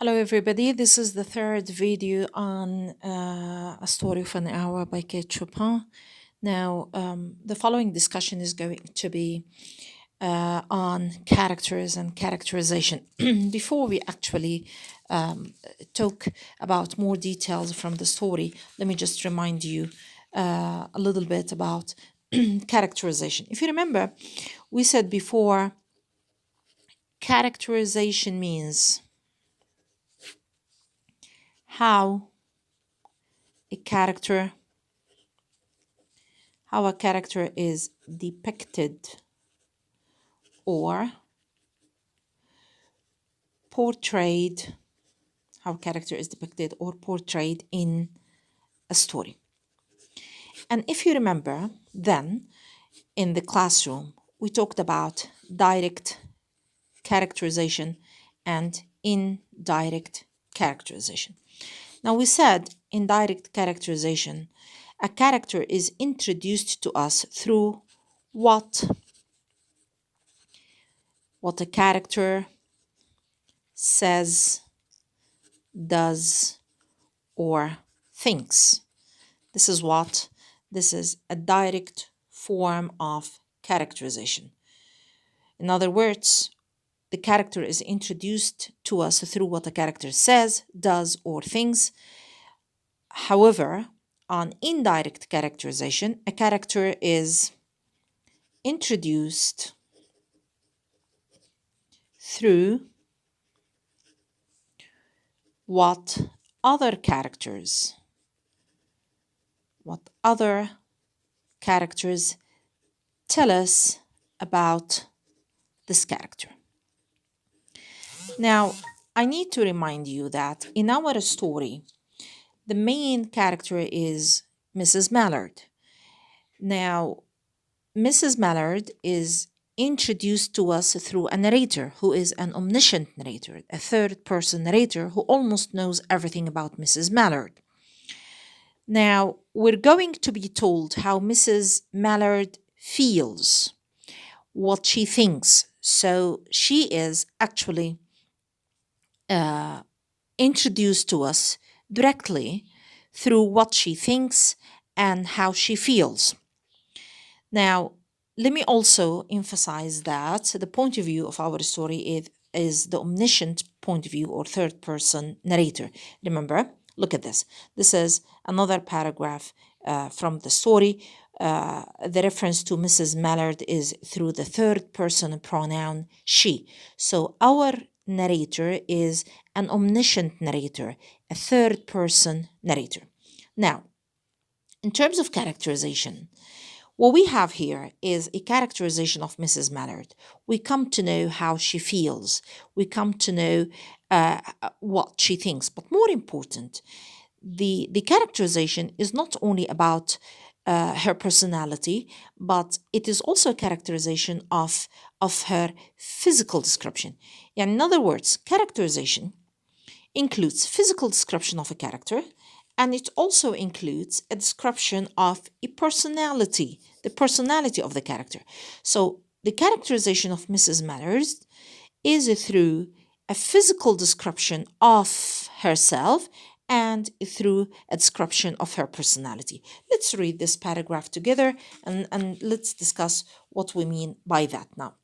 Hello everybody, this is the third video on A Story of an Hour by Kate Chopin. Now, the following discussion is going to be on characters and characterization. Before we actually talk about more details from the story, let me just remind you a little bit about characterization. If you remember, we said before, characterization means how a character how a character is depicted or portrayed, how a character is depicted or portrayed in a story. And if you remember, then in the classroom, we talked about direct characterization and indirect characterization. Now, we said in direct characterization, a character is introduced to us through what a character says, does, or thinks. This is a direct form of characterization. In other words, the character is introduced to us through what a character says, does, or thinks. However, on indirect characterization, a character is introduced through what other characters tell us about this character. Now, I need to remind you that in our story, the main character is Mrs. Mallard. Now, Mrs. Mallard is introduced to us through a narrator who is an omniscient narrator, a third person narrator who almost knows everything about Mrs. Mallard. Now, we're going to be told how Mrs. Mallard feels, what she thinks. So she is actually introduced to us directly through what she thinks and how she feels. Now, let me also emphasize that the point of view of our story is the omniscient point of view or third person narrator. Remember, look at this. This is another paragraph from the story. The reference to Mrs. Mallard is through the third person pronoun she. So our narrator is an omniscient narrator, a third person narrator. Now, in terms of characterization, what we have here is a characterization of Mrs. Mallard. We come to know how she feels. We come to know what she thinks. But more important, the characterization is not only about her personality, but it is also a characterization of her physical description. In other words, characterization includes physical description of a character, and it also includes a description of a personality, the personality of the character. So the characterization of Mrs. Mallard is through a physical description of herself and through a description of her personality. Let's read this paragraph together and let's discuss what we mean by that now.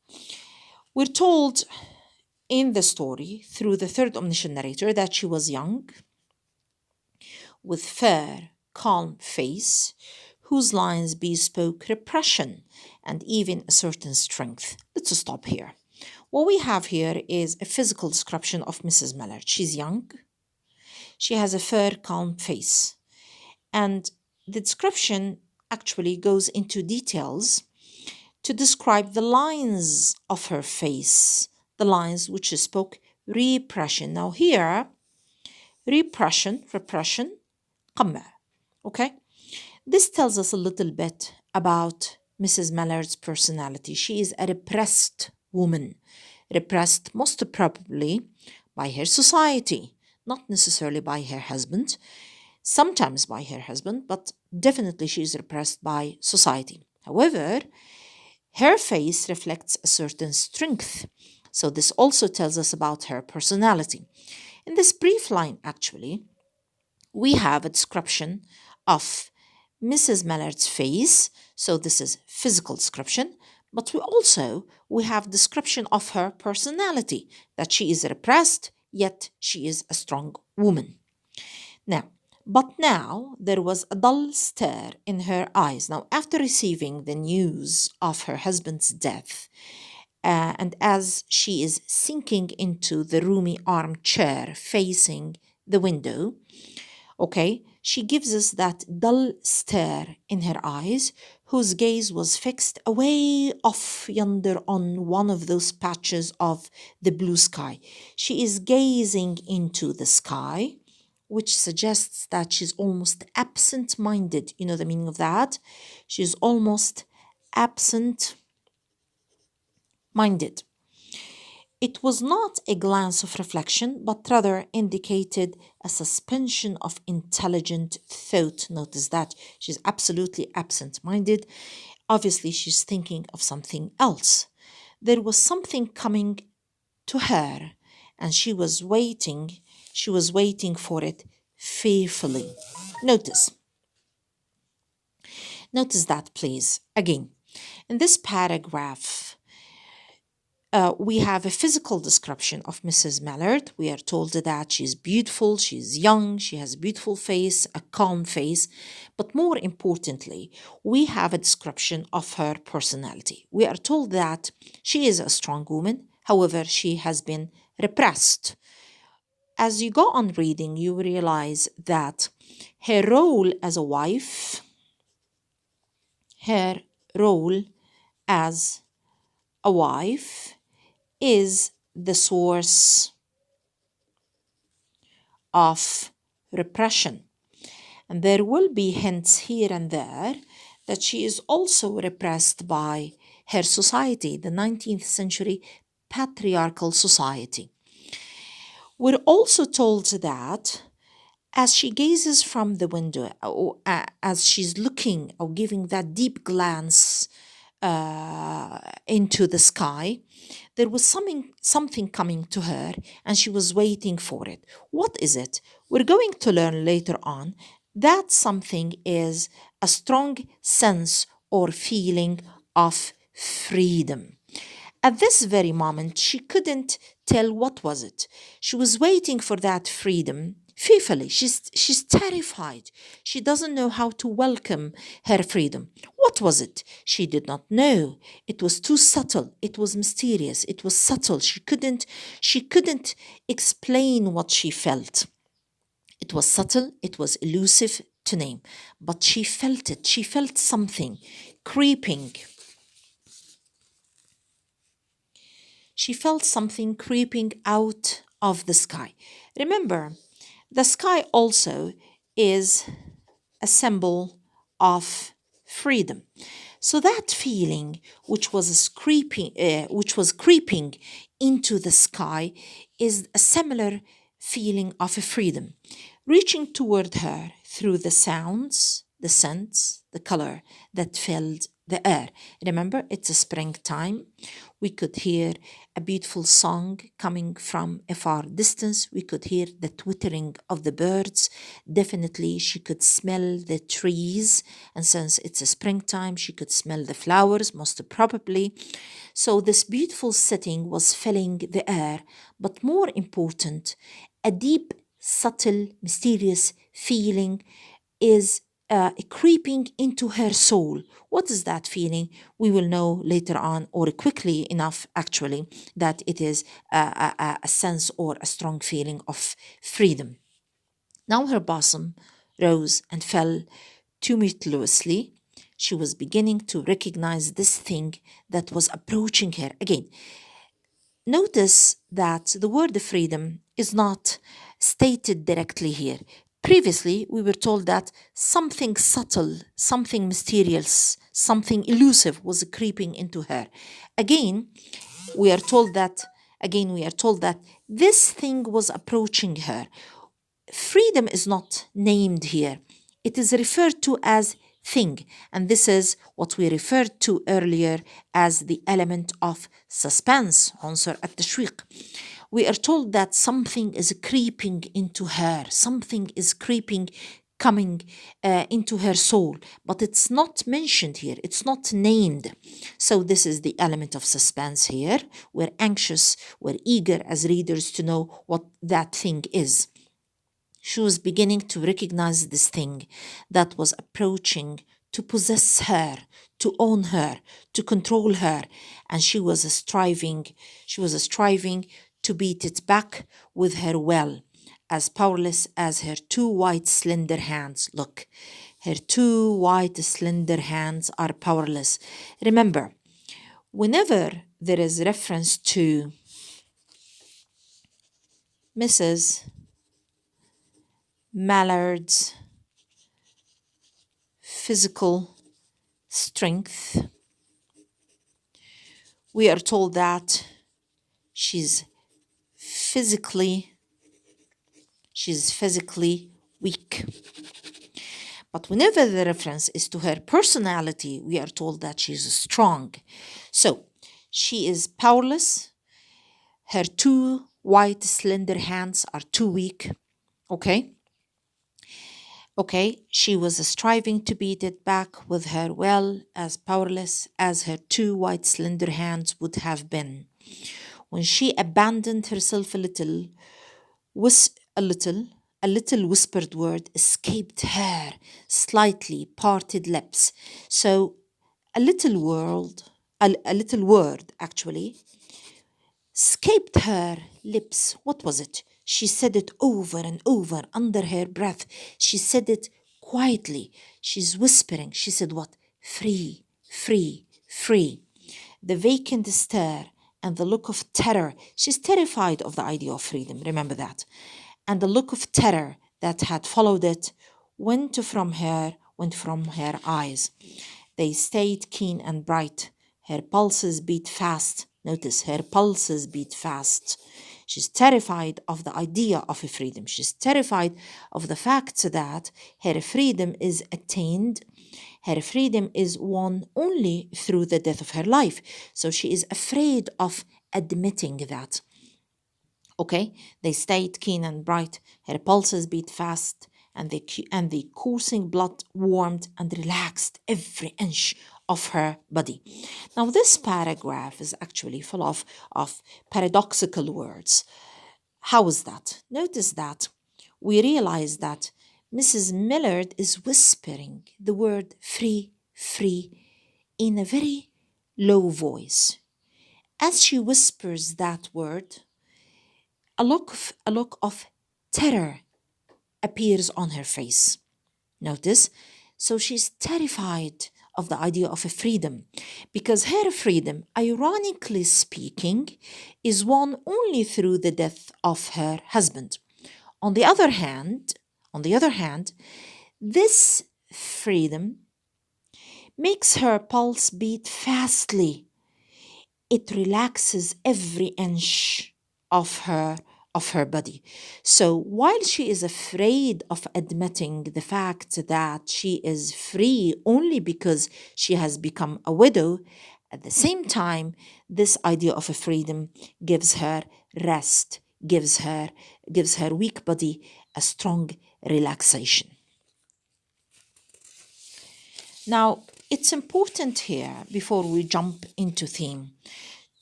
We're told in the story through the third omniscient narrator that she was young, with fair, calm face, whose lines bespoke repression and even a certain strength. Let's stop here. What we have here is a physical description of Mrs. Mallard. She's young. She has a fair, calm face. And the description actually goes into details to describe the lines of her face, the lines which spoke repression. Now here, repression, قمع. Okay? This tells us a little bit about Mrs. Mallard's personality. She is a repressed woman, repressed most probably by her society, not necessarily by her husband, sometimes by her husband, but definitely she is repressed by society. However, her face reflects a certain strength. So this also tells us about her personality. In this brief line, actually, we have a description of Mrs. Mallard's face. So this is physical description, but we have description of her personality, that she is repressed, yet she is a strong woman. Now there was a dull stare in her eyes. Now, after receiving the news of her husband's death, and as she is sinking into the roomy armchair facing the window, okay, she gives us that dull stare in her eyes, whose gaze was fixed away off yonder on one of those patches of the blue sky. She is gazing into the sky, which suggests that she's almost absent-minded. You know the meaning of that? She's almost absent-minded. It was not a glance of reflection, but rather indicated a suspension of intelligent thought. Notice that she's absolutely absent-minded. Obviously, she's thinking of something else. There was something coming to her, and she was waiting for it fearfully. Notice that, please. Again, in this paragraph, we have a physical description of Mrs. Mallard. We are told that she's beautiful, she's young, she has a beautiful face, a calm face. But more importantly, we have a description of her personality. We are told that she is a strong woman, however, she has been repressed. As you go on reading, you realize that her role as a wife, is the source of repression. And there will be hints here and there that she is also repressed by her society, the 19th century patriarchal society. We're also told that as she gazes from the window, or as she's looking or giving that deep glance into the sky, there was something coming to her, and she was waiting for it. What is it? We're going to learn later on that something is a strong sense or feeling of freedom. At this very moment, she couldn't tell what was it. She was waiting for that freedom fearfully. She's terrified. She doesn't know how to welcome her freedom. What was it? She did not know. It was too subtle. It was mysterious. It was subtle. She couldn't explain what she felt. It was subtle. It was elusive to name. But she felt it. She felt something creeping. She felt something creeping out of the sky. Remember, the sky also is a symbol of freedom. So that feeling which was creeping into the sky is a similar feeling of freedom, reaching toward her through the sounds, the scents, the color that filled the air. Remember, it's a springtime. We could hear a beautiful song coming from a far distance. We could hear the twittering of the birds. Definitely, she could smell the trees. And since it's a springtime, she could smell the flowers, most probably. So this beautiful setting was filling the air. But more important, a deep, subtle, mysterious feeling is creeping into her soul. What is that feeling? We will know later on, or quickly enough actually, that it is a sense or a strong feeling of freedom. Now her bosom rose and fell tumultuously. She was beginning to recognize this thing that was approaching her. Again, notice that the word freedom is not stated directly here. Previously, we were told that something subtle, something mysterious, something elusive was creeping into her. Again, we are told that this thing was approaching her. Freedom is not named here. It is referred to as thing. And this is what we referred to earlier as the element of suspense, عنصر التشويق. We are told that something is creeping into her, something is creeping, coming into her soul, but it's not mentioned here, it's not named. So this is the element of suspense here. We're anxious, we're eager as readers to know what that thing is. She was beginning to recognize this thing that was approaching to possess her, to own her, to control her, and she was striving to beat it back with her will, as powerless as her two white slender hands. Look, her two white slender hands are powerless. Remember, whenever there is reference to Mrs. Mallard's physical strength, we are told that she's physically weak. But whenever the reference is to her personality, we are told that she's strong. So she is powerless. Her two white slender hands are too weak. Okay, she was striving to beat it back with her will, as powerless as her two white slender hands would have been. When she abandoned herself a little whispered word escaped her slightly parted lips. So a little word actually escaped her lips. What was it? She said it over and over under her breath. She said it quietly. She's whispering. She said what? Free, free, free. The vacant stare and the look of terror. She's terrified of the idea of freedom. Remember that. And the look of terror that had followed it went from her eyes. They stayed keen and bright. Her pulses beat fast. Notice, her pulses beat fast. She's terrified of the idea of freedom. She's terrified of the fact that her freedom is attained. Her freedom is won only through the death of her life. So she is afraid of admitting that. Okay, they stayed keen and bright. Her pulses beat fast, and the coursing blood warmed and relaxed every inch of her body. Now, this paragraph is actually full of paradoxical words. How is that? Notice that we realize that Mrs. Mallard is whispering the word free, free in a very low voice. As she whispers that word, a look of terror appears on her face. Notice, so she's terrified of the idea of a freedom, because her freedom, ironically speaking, is won only through the death of her husband. On the other hand, this freedom makes her pulse beat fastly. It relaxes every inch of her body. So while she is afraid of admitting the fact that she is free only because she has become a widow, at the same time, this idea of a freedom gives her rest, gives her weak body a strong relaxation. Now, it's important here, before we jump into theme,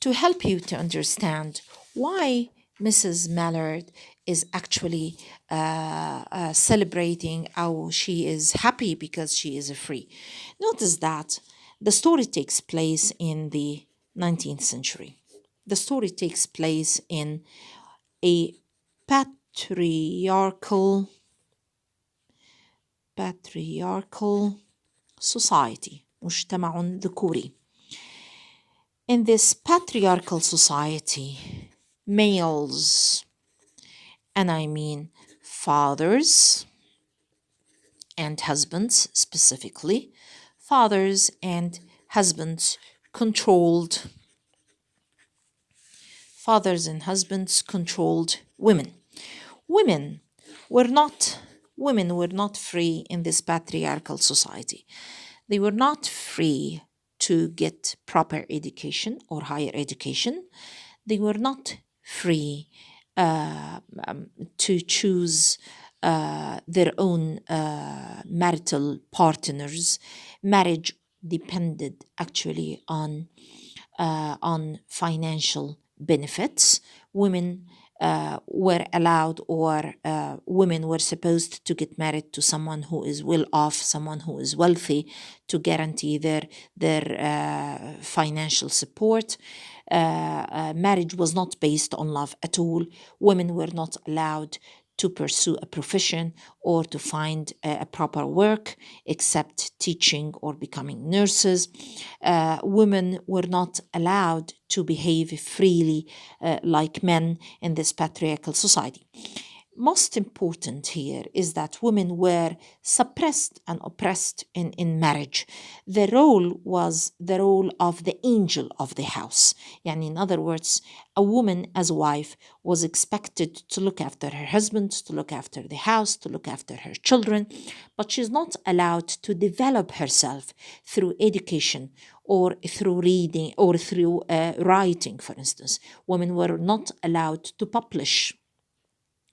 to help you to understand why Mrs. Mallard is actually celebrating how she is happy because she is free. Notice that the story takes place in the 19th century. The story takes place in a patriarchal society, مجتمع ذكوري. In this patriarchal society, males, and I mean fathers and husbands specifically, fathers and husbands controlled women. Women were not women were not free in this patriarchal society. They were not free to get proper education or higher education. They were not free to choose their own marital partners. Marriage depended actually on financial benefits. Women were allowed, or women were supposed to get married to someone who is well off, someone who is wealthy, to guarantee their financial support. Marriage was not based on love at all. Women were not allowed to pursue a profession or to find a proper work except teaching or becoming nurses. Women were not allowed to behave freely like men in this patriarchal society. Most important here is that women were suppressed and oppressed in marriage. The role was the role of the angel of the house. And in other words, a woman as a wife was expected to look after her husband, to look after the house, to look after her children, but she's not allowed to develop herself through education or through reading or through writing, for instance. Women were not allowed to publish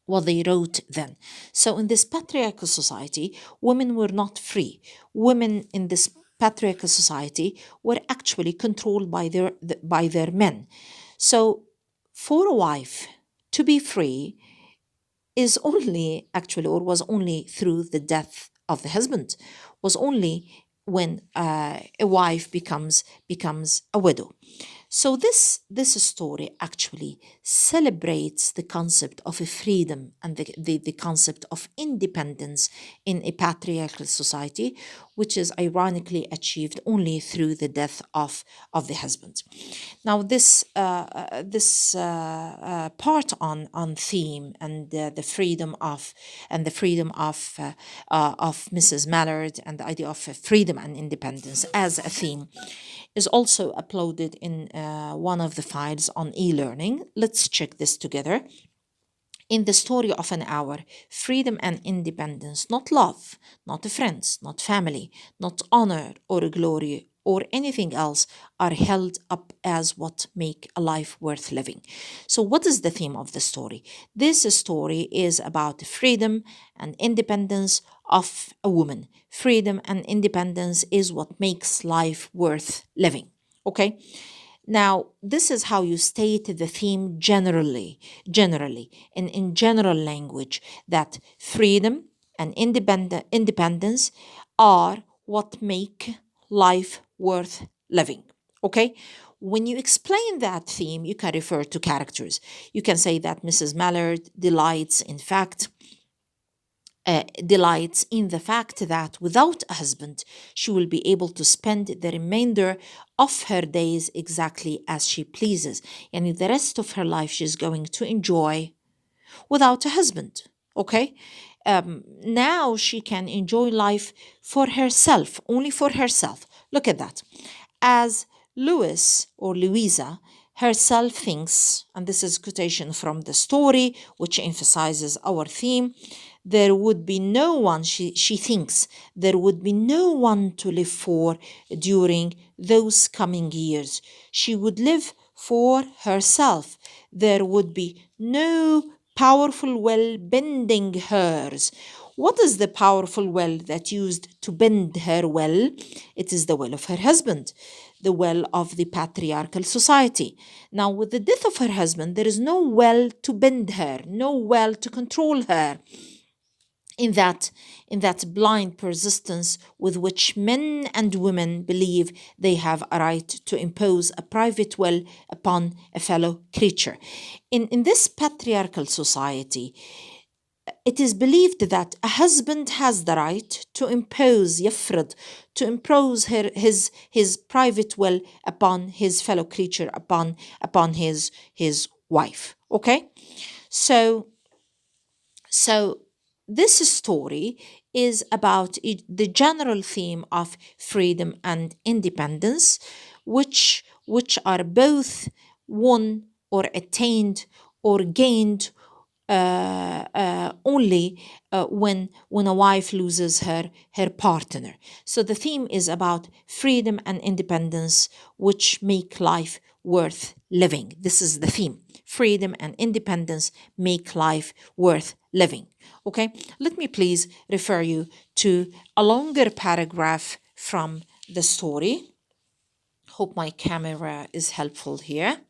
what they wrote then. So in this patriarchal society, women were not free. Women in this patriarchal society were actually controlled by their men. So for a wife to be free is only actually, or was only through the death of the husband, was only when a wife becomes a widow. So this story actually celebrates the concept of a freedom and the concept of independence in a patriarchal society, which is ironically achieved only through the death of the husband. Now this part on theme and the freedom of Mrs. Mallard, and the idea of freedom and independence as a theme is also uploaded in one of the files on e-learning. Let's check this together. In the story of an hour, freedom and independence, not love, not friends, not family, not honor or glory or anything else, are held up as what make a life worth living. So what is the theme of the story? This story is about freedom and independence of a woman. Freedom and independence is what makes life worth living. Okay? Now, this is how you state the theme generally, in general language, that freedom and independence are what make life worth living. Okay? When you explain that theme, you can refer to characters. You can say that Mrs. Mallard delights in the fact that without a husband, she will be able to spend the remainder of her days exactly as she pleases. And the rest of her life, she's going to enjoy without a husband. Okay? Now she can enjoy life for herself, only for herself. Look at that. As Louis or Louisa herself thinks, and this is quotation from the story, which emphasizes our theme, there would be no one, she thinks, there would be no one to live for during those coming years. She would live for herself. There would be no powerful will bending hers. What is the powerful will that used to bend her will? It is the will of her husband, the will of the patriarchal society. Now, with the death of her husband, there is no will to bend her, no will to control her. In that blind persistence with which men and women believe they have a right to impose a private will upon a fellow creature. In this patriarchal society, it is believed that a husband has the right to impose يفرض, to impose his private will upon his fellow creature, upon his wife. Okay, so this story is about the general theme of freedom and independence, which are both won or attained or gained only when a wife loses her partner. So the theme is about freedom and independence, which make life worth living. This is the theme. Freedom and independence make life worth living. Okay, let me please refer you to a longer paragraph from the story. Hope my camera is helpful here.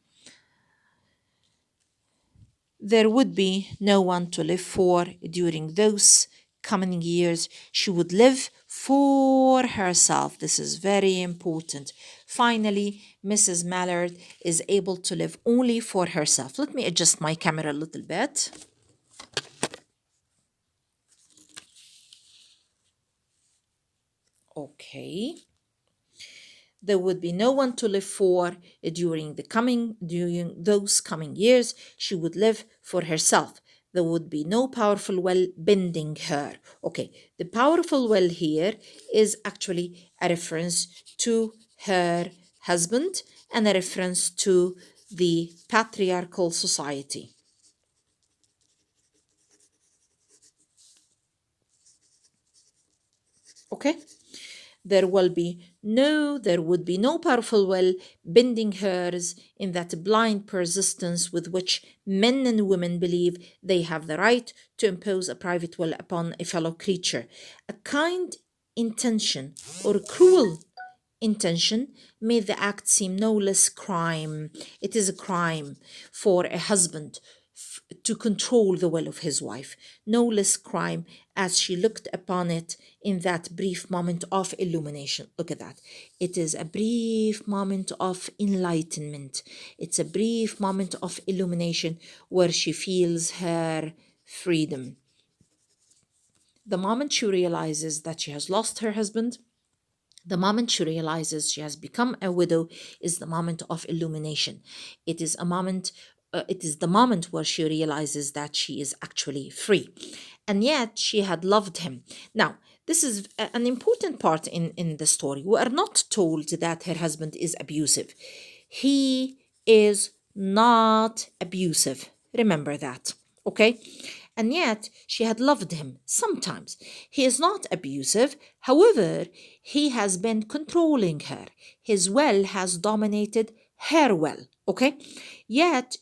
There would be no one to live for during those coming years. She would live for herself. This is very important. Finally, Mrs. Mallard is able to live only for herself. Let me adjust my camera a little bit. Okay. There would be no one to live for during those coming years. She would live for herself. There would be no powerful will bending her. Okay, the powerful will here is actually a reference to her husband and a reference to the patriarchal society. Okay? There would be no powerful will bending hers in that blind persistence with which men and women believe they have the right to impose a private will upon a fellow creature. A kind intention or cruel intention made the act seem no less crime. It is a crime for a husband to control the will of his wife, no less crime as she looked upon it in that brief moment of illumination. Look at that. It is a brief moment of enlightenment. It's a brief moment of illumination where she feels her freedom. The moment she realizes that she has lost her husband, the moment she realizes she has become a widow is the moment of illumination. It is the moment where she realizes that she is actually free. And yet she had loved him. Now, this is an important part in the story. We are not told that her husband is abusive. He is not abusive. Remember that, okay? And yet she had loved him sometimes. He is not abusive. However, he has been controlling her. His will has dominated her will, okay? Yet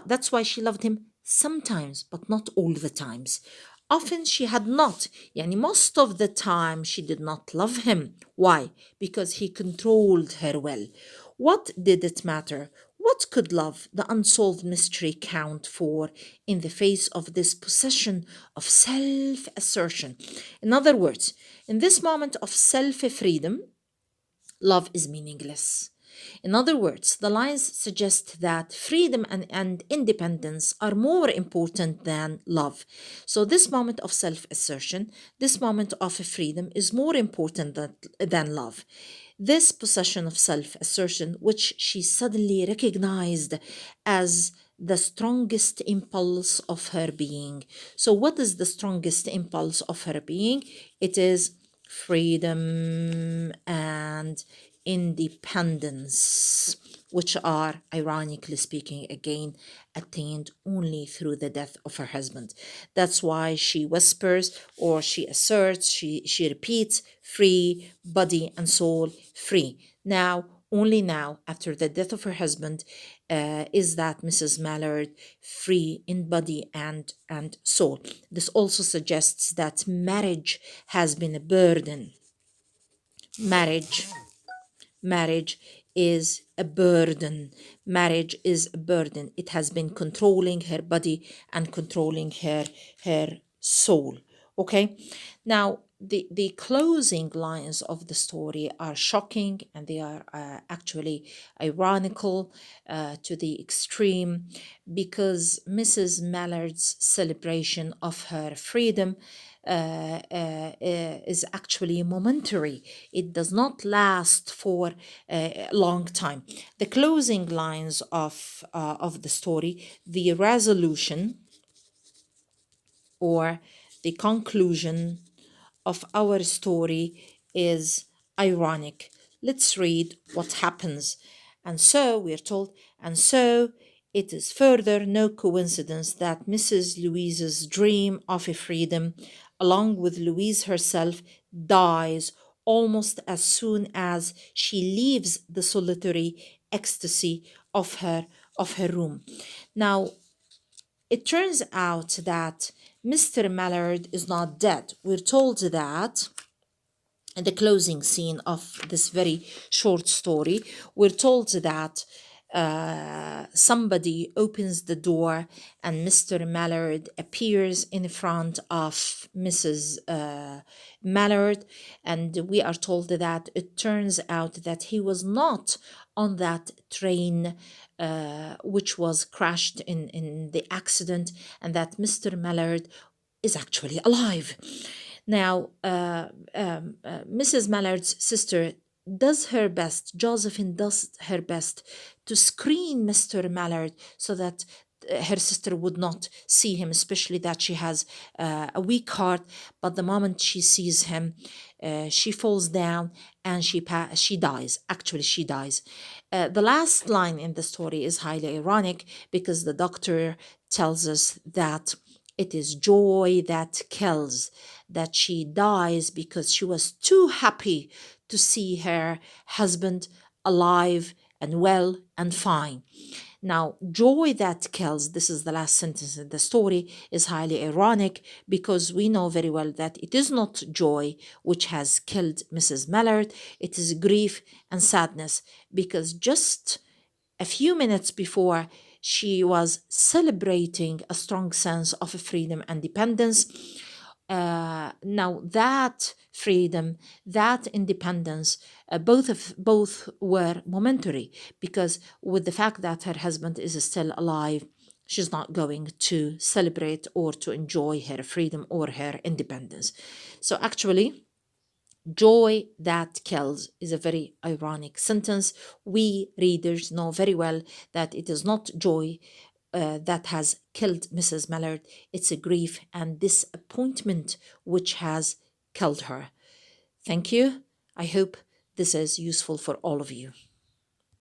that's why she loved him sometimes, but not all the times. Often she had not, yani most of the time she did not love him. Why? Because he controlled her will. What did it matter? What could love, the unsolved mystery, count for in the face of this possession of self assertion? In other words, in this moment of self freedom, love is meaningless. In other words, the lines suggest that freedom and independence are more important than love. So, this moment of self assertion, this moment of freedom is more important than love. This possession of self assertion, which she suddenly recognized as the strongest impulse of her being. So, what is the strongest impulse of her being? It is freedom and independence, which are, ironically speaking, again attained only through the death of her husband. That's why she whispers or she asserts, she repeats, free, body and soul, free. Now, only now, after the death of her husband, is that Mrs. Mallard free in body and soul. This also suggests that marriage has been a burden. Marriage is a burden. Marriage is a burden. It has been controlling her body and controlling her soul. Okay. Now, the closing lines of the story are shocking and they are actually ironical to the extreme, because Mrs. Mallard's celebration of her freedom is actually momentary. It does not last for a long time. The closing lines of the story, the resolution or the conclusion of our story is ironic. Let's read what happens. And so, we are told, and so It is further no coincidence that Mrs. Louise's dream of a freedom, along with Louise herself, dies almost as soon as she leaves the solitary ecstasy of her room. Now, it turns out that Mr. Mallard is not dead. We're told that in the closing scene of this very short story, we're told that somebody opens the door and Mr. Mallard appears in front of Mrs. Mallard, and we are told that it turns out that he was not on that train which was crashed in the accident, and that Mr. Mallard is actually alive. Now, Mrs. Mallard's sister does her best, Josephine does her best to screen Mr. Mallard so that her sister would not see him, especially that she has a weak heart. But the moment she sees him, she falls down and she dies. Actually, she dies. The last line in the story is highly ironic because the doctor tells us that it is joy that kills, that she dies because she was too happy to see her husband alive and well and fine. Now, joy that kills, this is the last sentence in the story, is highly ironic because we know very well that it is not joy which has killed Mrs. Mallard, it is grief and sadness, because just a few minutes before, she was celebrating a strong sense of freedom and independence. Now that freedom, that independence, both were momentary, because with the fact that her husband is still alive, she's not going to celebrate or to enjoy her freedom or her independence. So actually, joy that kills is a very ironic sentence. We readers know very well that it is not joy that has killed Mrs. Mallard, it's a grief and disappointment which has killed her. Thank you. I hope this is useful for all of you.